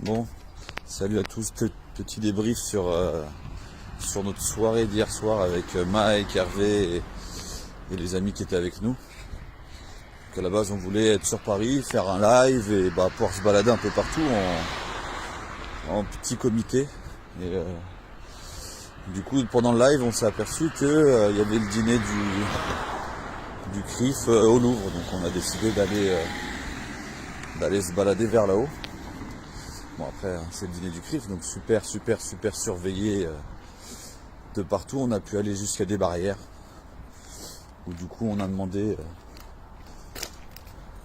Bon, salut à tous, petit débrief sur notre soirée d'hier soir avec Mike, Hervé et les amis qui étaient avec nous. Donc à la base on voulait être sur Paris, faire un live et pouvoir se balader un peu partout en petit comité. Et du coup pendant le live on s'est aperçu qu'il y avait le dîner du CRIF au Louvre. Donc on a décidé d'aller se balader vers là-haut. Bon après c'est le dîner du CRIF, donc super surveillé de partout. On a pu aller jusqu'à des barrières où du coup on a demandé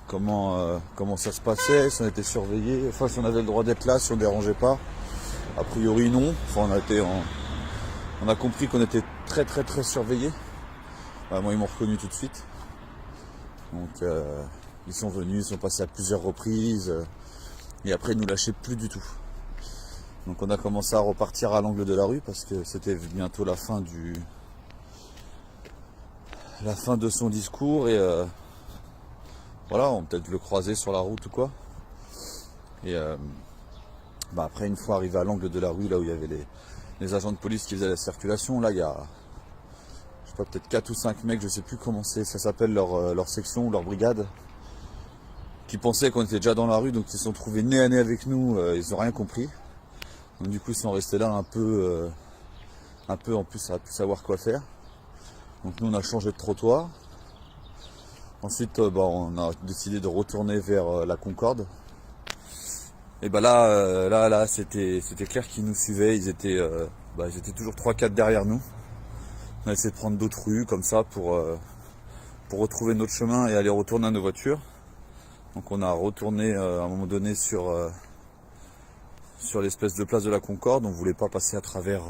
comment ça se passait, si on était surveillé, enfin si on avait le droit d'être là, si on dérangeait pas. A priori non, enfin on a compris qu'on était très surveillé. Moi ils m'ont reconnu tout de suite. Donc ils sont venus, ils sont passés à plusieurs reprises et après ils nous lâchaient plus du tout. Donc on a commencé à repartir à l'angle de la rue parce que c'était bientôt la fin de son discours et voilà, on peut-être le croiser sur la route ou quoi. Et après une fois arrivé à l'angle de la rue, là où il y avait les agents de police qui faisaient la circulation, là il y a je sais pas, peut-être 4 ou 5 mecs, je sais plus comment ça s'appelle leur section ou leur brigade, qui pensaient qu'on était déjà dans la rue, donc ils se sont trouvés nez à nez avec nous, ils ont rien compris. Donc du coup ils sont restés là un peu en plus à plus savoir quoi faire. Donc nous on a changé de trottoir. Ensuite on a décidé de retourner vers la Concorde. Et là c'était clair qu'ils nous suivaient, ils étaient toujours 3-4 derrière nous. On a essayé de prendre d'autres rues comme ça pour retrouver notre chemin et aller retourner à nos voitures. Donc on a retourné à un moment donné sur l'espèce de place de la Concorde. On voulait pas passer à travers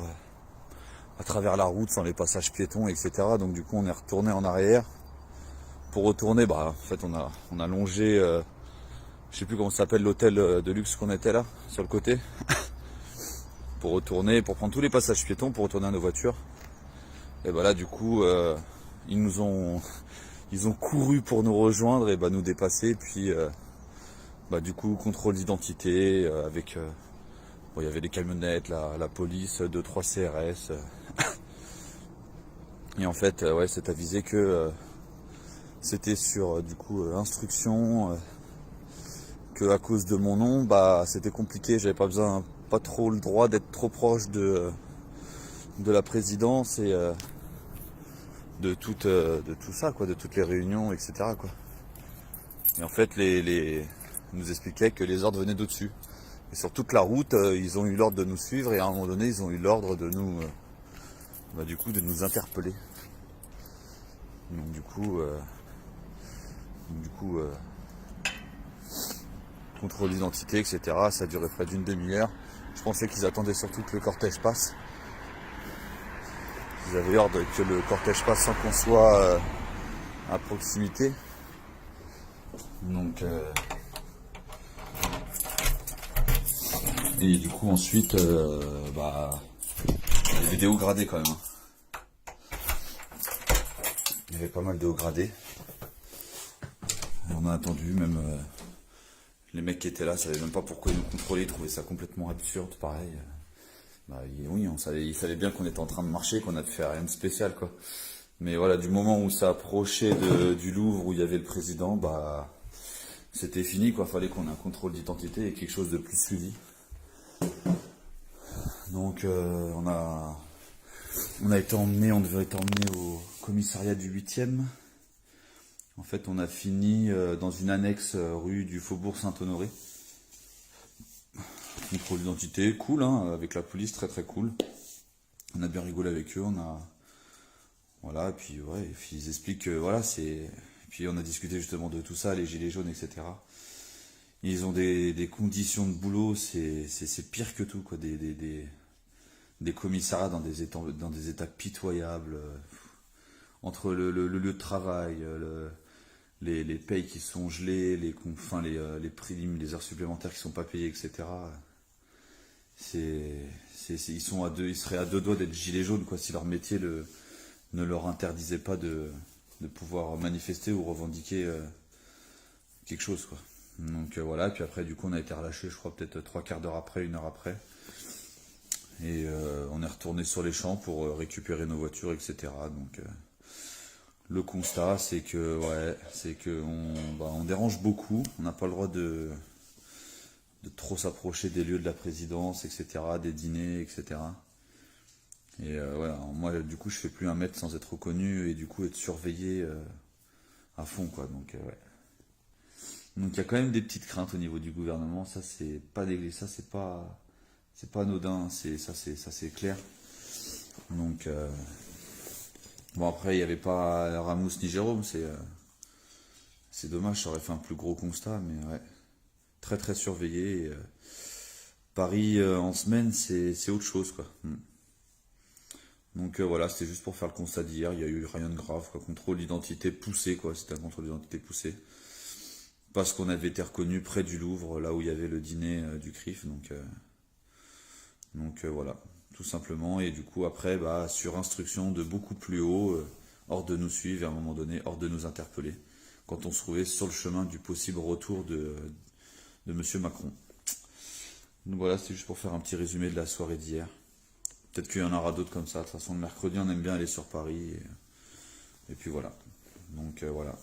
la route sans les passages piétons, etc. Donc du coup on est retourné en arrière. Pour retourner, en fait on a longé, je sais plus comment ça s'appelle, l'hôtel de luxe qu'on était là, sur le côté. Pour retourner, pour prendre tous les passages piétons, pour retourner à nos voitures. Et là du coup ils ont couru pour nous rejoindre et nous dépasser. Puis du coup contrôle d'identité avec il y avait des camionnettes, la police, 2-3 CRS. Et en fait c'est avisé que c'était sur du coup instruction, que à cause de mon nom c'était compliqué, j'avais pas trop le droit d'être trop proche de la présidence et de tout ça quoi, de toutes les réunions, etc. quoi. Et en fait les nous expliquaient que les ordres venaient d'au-dessus. Et sur toute la route, ils ont eu l'ordre de nous suivre et à un moment donné ils ont eu l'ordre de nous de nous interpeller. Donc du coup contrôle d'identité, etc. Ça a duré près d'une demi-heure. Je pensais qu'ils attendaient surtout que le cortège passe. Ils avaient ordre que le cortège passe sans qu'on soit à proximité. Donc et du coup ensuite il y avait des hauts gradés quand même. Il y avait pas mal de hauts gradés. On a attendu, même les mecs qui étaient là savaient même pas pourquoi ils nous contrôlaient, ils trouvaient ça complètement absurde, pareil. Oui, ils savaient bien qu'on était en train de marcher, qu'on a fait rien de spécial quoi. Mais voilà, du moment où ça approchait du Louvre où il y avait le président, c'était fini quoi, fallait qu'on ait un contrôle d'identité et quelque chose de plus suivi. Donc on devait être emmené au commissariat du 8e. En fait, on a fini dans une annexe rue du Faubourg Saint-Honoré. Contrôle d'identité, cool, hein, avec la police, très cool. On a bien rigolé avec eux, et puis ils expliquent que et puis on a discuté justement de tout ça, les gilets jaunes, etc. Ils ont des conditions de boulot, c'est pire que tout, quoi, des commissariats dans des états pitoyables, entre le lieu de travail, les payes qui sont gelées, les primes, les heures supplémentaires qui sont pas payées, etc. Ils seraient à deux doigts d'être gilets jaunes quoi, si leur métier ne leur interdisait pas de pouvoir manifester ou revendiquer quelque chose quoi. Donc voilà, puis après du coup on a été relâché, je crois peut-être trois quarts d'heure après, une heure après. Et on est retourné sur les champs pour récupérer nos voitures, etc. Donc le constat c'est que ouais, c'est que on dérange beaucoup, on n'a pas le droit de trop s'approcher des lieux de la présidence, etc., des dîners, etc. Et voilà, moi du coup je fais plus un mètre sans être reconnu et du coup être surveillé à fond quoi. Donc il y a quand même des petites craintes au niveau du gouvernement, ça c'est pas ça c'est pas anodin, ça c'est clair. Donc bon après il n'y avait pas Ramos ni Jérôme, c'est dommage, ça aurait fait un plus gros constat, mais ouais, très très surveillé. Et, Paris en semaine c'est autre chose quoi. Donc voilà, c'était juste pour faire le constat d'hier, il y a eu rien de grave, quoi. Contrôle d'identité poussé quoi, c'était un contrôle d'identité poussé. Parce qu'on avait été reconnu près du Louvre, là où il y avait le dîner du CRIF, donc voilà, tout simplement. Et du coup après, bah, sur instruction de beaucoup plus haut, hors de nous suivre et à un moment donné, hors de nous interpeller, quand on se trouvait sur le chemin du possible retour de Monsieur Macron. Donc voilà, c'était juste pour faire un petit résumé de la soirée d'hier. Peut-être qu'il y en aura d'autres comme ça. De toute façon, le mercredi, on aime bien aller sur Paris. Et puis voilà. Donc voilà.